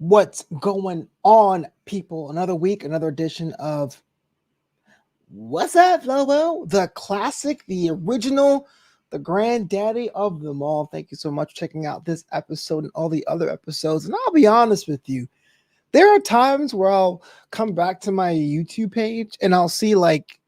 What's going on, people? Another week, another edition of Wassup Flobo, the classic, the original, the granddaddy of them all. Thank you so much for checking out this episode and all the other episodes. And I'll be honest with you, there are times where I'll come back to my YouTube page and I'll see like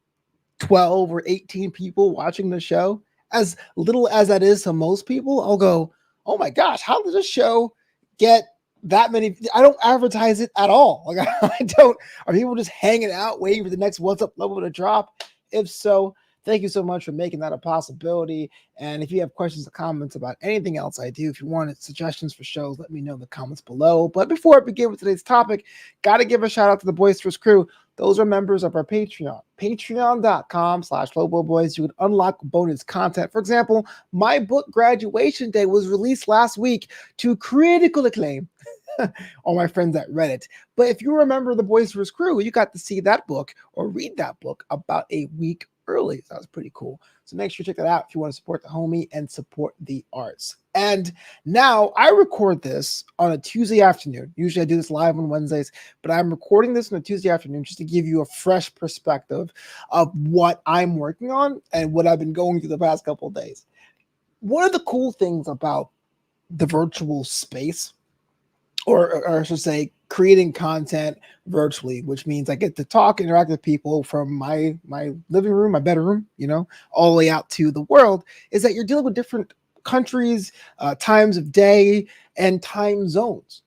12 or 18 people watching the show. As little as that is to most people, I'll go, oh my gosh, how did this show get that many? I don't advertise it at all. Like, I don't. Are people just hanging out waiting for the next What's Up level to drop? If so, thank you so much for making that a possibility. And if you have questions or comments about anything else I do, if you want suggestions for shows, let me know in the comments below. But before I begin with today's topic, got to give a shout out to the Boisterous crew. Those are members of our Patreon, patreon.com/FloboBoys. You can unlock bonus content. For example, my book Graduation Day was released last week to critical acclaim. All my friends at Reddit. But if you remember the Boisterous crew, you got to see that book or read that book about a week early. So that was pretty cool. So make sure you check that out if you want to support the homie and support the arts. And now I record this on a Tuesday afternoon. Usually I do this live on Wednesdays, but I'm recording this on a Tuesday afternoon just to give you a fresh perspective of what I'm working on and what I've been going through the past couple of days. One of the cool things about the virtual space, or I should say, creating content virtually, which means I get to talk, interact with people from my living room, my bedroom, all the way out to the world, is that you're dealing with different countries, times of day, and time zones.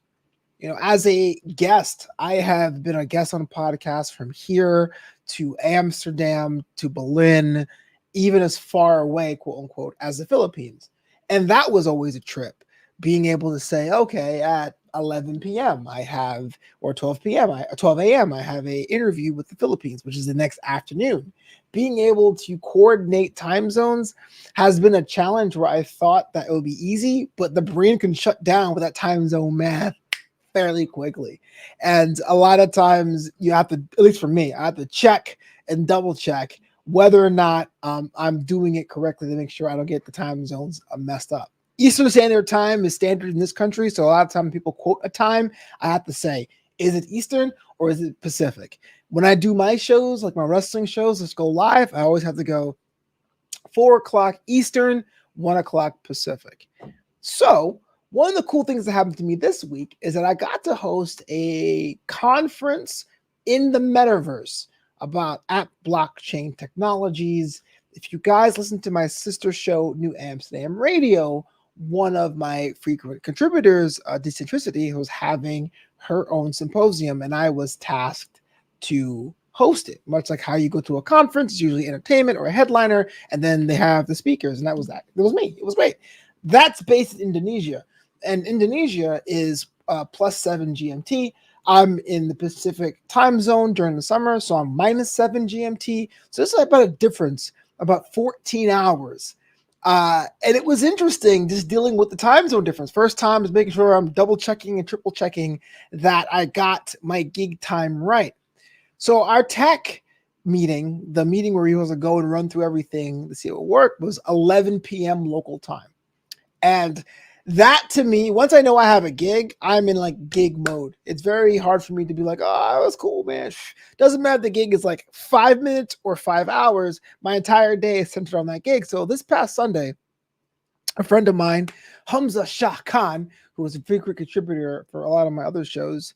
As a guest, I have been a guest on a podcast from here to Amsterdam to Berlin, even as far away, quote unquote, as the Philippines. And that was always a trip. Being able to say, okay, at 11 p.m. I have, or 12 p.m., 12 a.m., I have an interview with the Philippines, which is the next afternoon. Being able to coordinate time zones has been a challenge where I thought that it would be easy, but the brain can shut down with that time zone math fairly quickly. And a lot of times you have to, at least for me, I have to check and double check whether or not I'm doing it correctly to make sure I don't get the time zones messed up. Eastern Standard Time is standard in this country, so a lot of times people quote a time. I have to say, is it Eastern or is it Pacific? When I do my shows, like my wrestling shows, let's go live, I always have to go 4 o'clock Eastern, 1 o'clock Pacific. So one of the cool things that happened to me this week is that I got to host a conference in the metaverse about app blockchain technologies. If you guys listen to my sister show, New Amsterdam Radio, one of my frequent contributors, Decentricity, was having her own symposium, and I was tasked to host it. Much like how you go to a conference, it's usually entertainment or a headliner, and then they have the speakers, and that was that. It was me. It was great. That's based in Indonesia, and Indonesia is +7 GMT. I'm in the Pacific time zone during the summer, so I'm -7 GMT. So this is about a difference, about 14 hours. And it was interesting just dealing with the time zone difference. First time is making sure I'm double checking and triple checking that I got my gig time right. So our tech meeting, the meeting where he was to go and run through everything to see what worked, was 11 p.m. local time. And that to me, once I know I have a gig, I'm in like gig mode. It's very hard for me to be like, oh, that was cool, man. Doesn't matter if the gig is like 5 minutes or 5 hours. My entire day is centered on that gig. So this past Sunday, a friend of mine, Hamza Shah Khan, who was a frequent contributor for a lot of my other shows,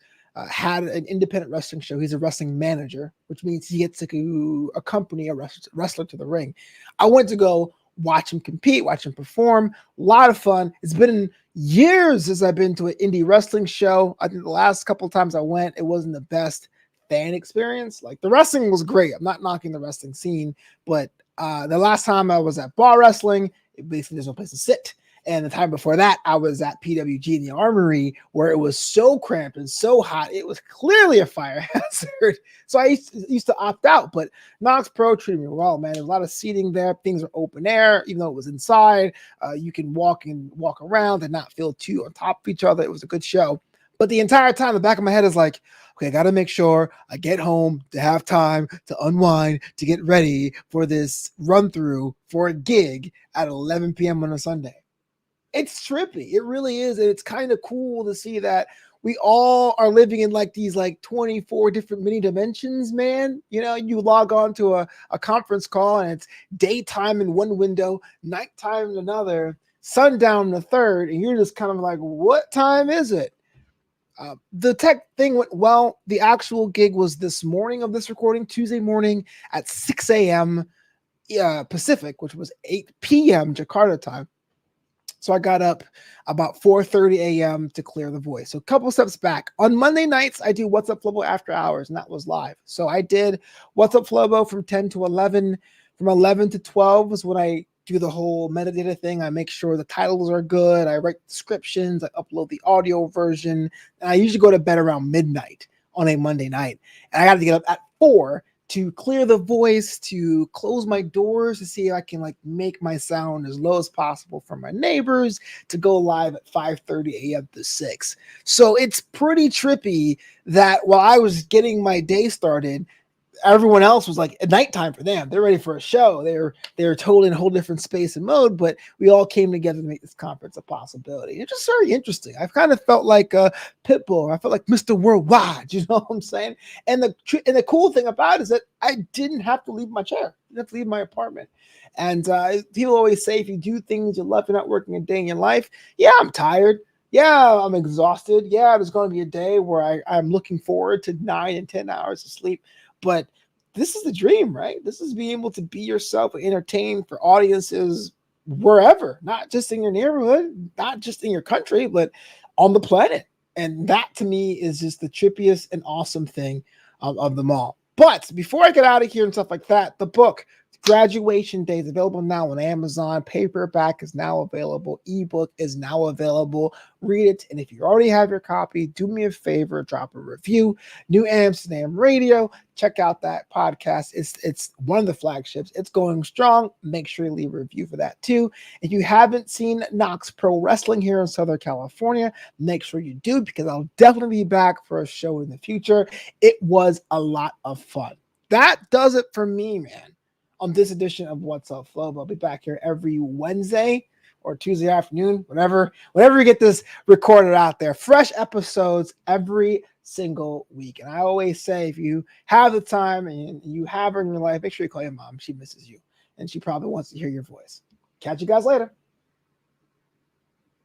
had an independent wrestling show. He's a wrestling manager, which means he gets to accompany a wrestler to the ring. I went to go watch him compete, watch him perform. A lot of fun. It's been years since I've been to an indie wrestling show. I think the last couple of times I went, it wasn't the best fan experience. Like, the wrestling was great. I'm not knocking the wrestling scene, but the last time I was at bar wrestling, basically there's no place to sit. And the time before that, I was at PWG in the Armory, where it was so cramped and so hot. It was clearly a fire hazard. So I used to opt out, but Knox Pro treated me well, man. There's a lot of seating there. Things are open air, even though it was inside. You can walk around and not feel too on top of each other. It was a good show. But the entire time, the back of my head is like, okay, I got to make sure I get home to have time to unwind, to get ready for this run through for a gig at 11 p.m. on a Sunday. It's trippy. It really is. And it's kind of cool to see that we all are living in like these like 24 different mini dimensions, man. You know, you log on to a conference call and it's daytime in one window, nighttime in another, sundown in the third, and you're just kind of like, what time is it? The tech thing went well. The actual gig was this morning of this recording, Tuesday morning at 6 a.m. Pacific, which was 8 p.m. Jakarta time. So I got up about 4:30 a.m. to clear the voice. So a couple steps back. On Monday nights, I do Wassup Flobo after hours, and that was live. So I did Wassup Flobo from 10 to 11. From 11 to 12 was when I do the whole metadata thing. I make sure the titles are good. I write descriptions. I upload the audio version. And I usually go to bed around midnight on a Monday night. And I got to get up at 4 to clear the voice, to close my doors to see if I can like make my sound as low as possible for my neighbors, to go live at 5:30 a.m. to 6. So it's pretty trippy that while I was getting my day started, everyone else was like at nighttime for them. They're ready for a show. They're totally in a whole different space and mode, but we all came together to make this conference a possibility. It's just very interesting. I've kind of felt like a Pitbull. I felt like Mr. Worldwide, you know what I'm saying? And the cool thing about it is that I didn't have to leave my chair. I didn't have to leave my apartment. And people always say, if you do things you love, you're not working a day in your life. Yeah, I'm tired. Yeah, I'm exhausted. Yeah, there's going to be a day where I'm looking forward to 9 and 10 hours of sleep. But this is the dream, right? This is being able to be yourself and entertain for audiences wherever, not just in your neighborhood, not just in your country, but on the planet. And that to me is just the trippiest and awesome thing of them all. But before I get out of here and stuff like that, the book, Graduation Day, is available now on Amazon. Paperback is now available. Ebook is now available. Read it. And if you already have your copy, do me a favor, drop a review. New Amsterdam Radio. Check out that podcast. It's one of the flagships. It's going strong. Make sure you leave a review for that too. If you haven't seen Knox Pro Wrestling here in Southern California, make sure you do, because I'll definitely be back for a show in the future. It was a lot of fun. That does it for me, man, on this edition of Wassup Flobo. I'll be back here every Wednesday or Tuesday afternoon, whenever you get this recorded out there. Fresh episodes every single week. And I always say, if you have the time and you have her in your life, make sure you call your mom. She misses you, and she probably wants to hear your voice. Catch you guys later.